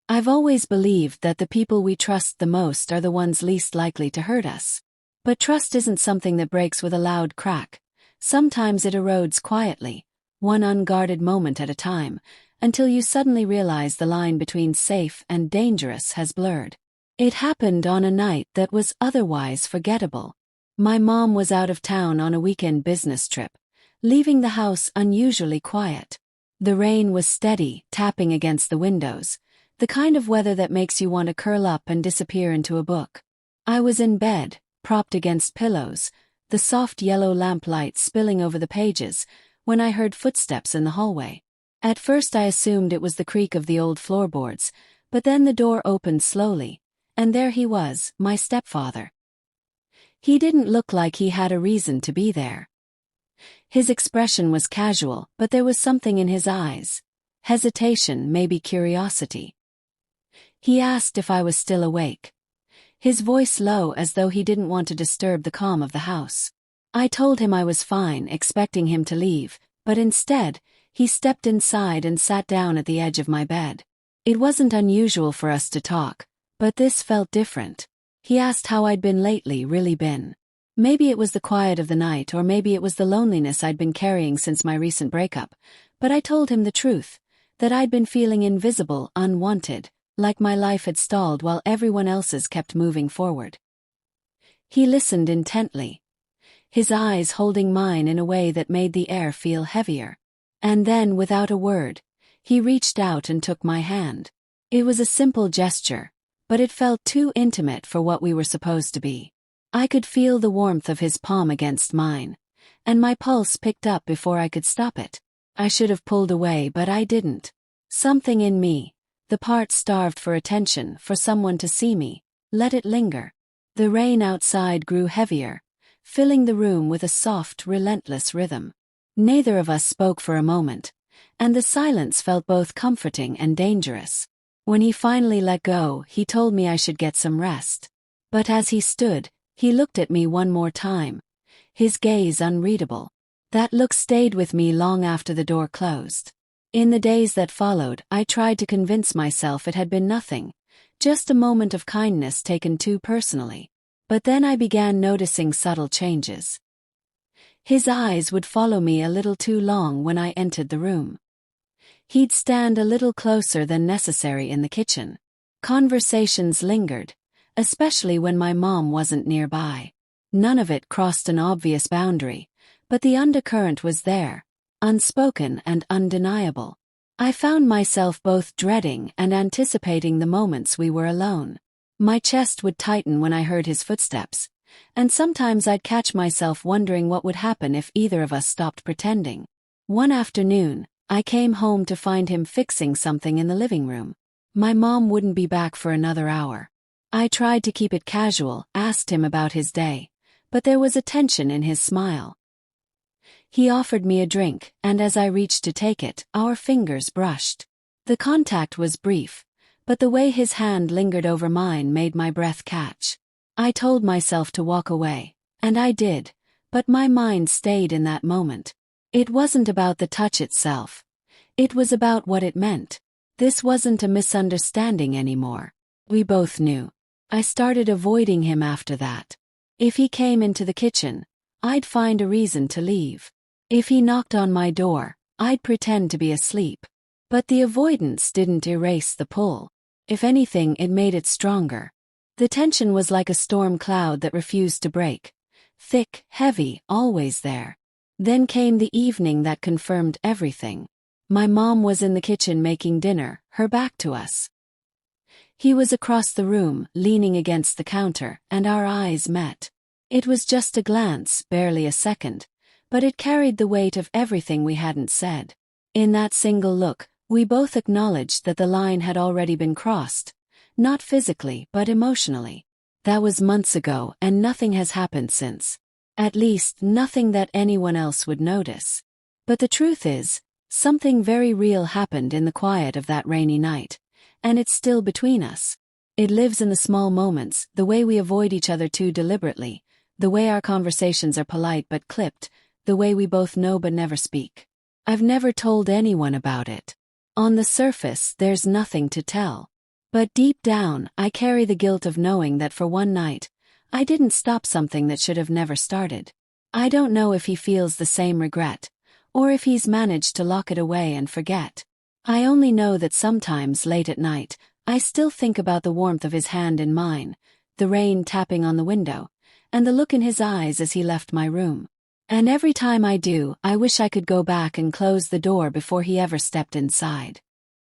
I've always believed that the people we trust the most are the ones least likely to hurt us. But trust isn't something that breaks with a loud crack. Sometimes it erodes quietly, one unguarded moment at a time, until you suddenly realize the line between safe and dangerous has blurred. It happened on a night that was otherwise forgettable. My mom was out of town on a weekend business trip, leaving the house unusually quiet. The rain was steady, tapping against the windows, the kind of weather that makes you want to curl up and disappear into a book. I was in bed, propped against pillows, the soft yellow lamplight spilling over the pages, when I heard footsteps in the hallway. At first I assumed it was the creak of the old floorboards, but then the door opened slowly, and there he was, my stepfather. He didn't look like he had a reason to be there. His expression was casual, but there was something in his eyes. Hesitation, maybe curiosity. He asked if I was still awake. His voice low, as though he didn't want to disturb the calm of the house. I told him I was fine, expecting him to leave, but instead, he stepped inside and sat down at the edge of my bed. It wasn't unusual for us to talk, but this felt different. He asked how I'd been lately, really been. Maybe it was the quiet of the night, or maybe it was the loneliness I'd been carrying since my recent breakup, but I told him the truth, that I'd been feeling invisible, unwanted, like my life had stalled while everyone else's kept moving forward. He listened intently, his eyes holding mine in a way that made the air feel heavier. And then, without a word, he reached out and took my hand. It was a simple gesture, but it felt too intimate for what we were supposed to be. I could feel the warmth of his palm against mine, and my pulse picked up before I could stop it. I should have pulled away, but I didn't. Something in me, the part starved for attention, for someone to see me, let it linger. The rain outside grew heavier, filling the room with a soft, relentless rhythm. Neither of us spoke for a moment, and the silence felt both comforting and dangerous. When he finally let go, he told me I should get some rest. But as he stood, he looked at me one more time, his gaze unreadable. That look stayed with me long after the door closed. In the days that followed, I tried to convince myself it had been nothing, just a moment of kindness taken too personally. But then I began noticing subtle changes. His eyes would follow me a little too long when I entered the room. He'd stand a little closer than necessary in the kitchen. Conversations lingered, especially when my mom wasn't nearby. None of it crossed an obvious boundary, but the undercurrent was there, unspoken and undeniable. I found myself both dreading and anticipating the moments we were alone. My chest would tighten when I heard his footsteps, and sometimes I'd catch myself wondering what would happen if either of us stopped pretending. One afternoon, I came home to find him fixing something in the living room. My mom wouldn't be back for another hour. I tried to keep it casual, asked him about his day, but there was a tension in his smile. He offered me a drink, and as I reached to take it, our fingers brushed. The contact was brief, but the way his hand lingered over mine made my breath catch. I told myself to walk away, and I did, but my mind stayed in that moment. It wasn't about the touch itself. It was about what it meant. This wasn't a misunderstanding anymore. We both knew. I started avoiding him after that. If he came into the kitchen, I'd find a reason to leave. If he knocked on my door, I'd pretend to be asleep. But the avoidance didn't erase the pull. If anything, it made it stronger. The tension was like a storm cloud that refused to break. Thick, heavy, always there. Then came the evening that confirmed everything. My mom was in the kitchen making dinner, her back to us. He was across the room, leaning against the counter, and our eyes met. It was just a glance, barely a second, but it carried the weight of everything we hadn't said. In that single look, we both acknowledged that the line had already been crossed, not physically but emotionally. That was months ago, and nothing has happened since. At least, nothing that anyone else would notice. But the truth is, something very real happened in the quiet of that rainy night, and it's still between us. It lives in the small moments, the way we avoid each other too deliberately, the way our conversations are polite but clipped, the way we both know but never speak. I've never told anyone about it. On the surface, there's nothing to tell. But deep down, I carry the guilt of knowing that for one night, I didn't stop something that should have never started. I don't know if he feels the same regret, or if he's managed to lock it away and forget. I only know that sometimes late at night, I still think about the warmth of his hand in mine, the rain tapping on the window, and the look in his eyes as he left my room. And every time I do, I wish I could go back and close the door before he ever stepped inside.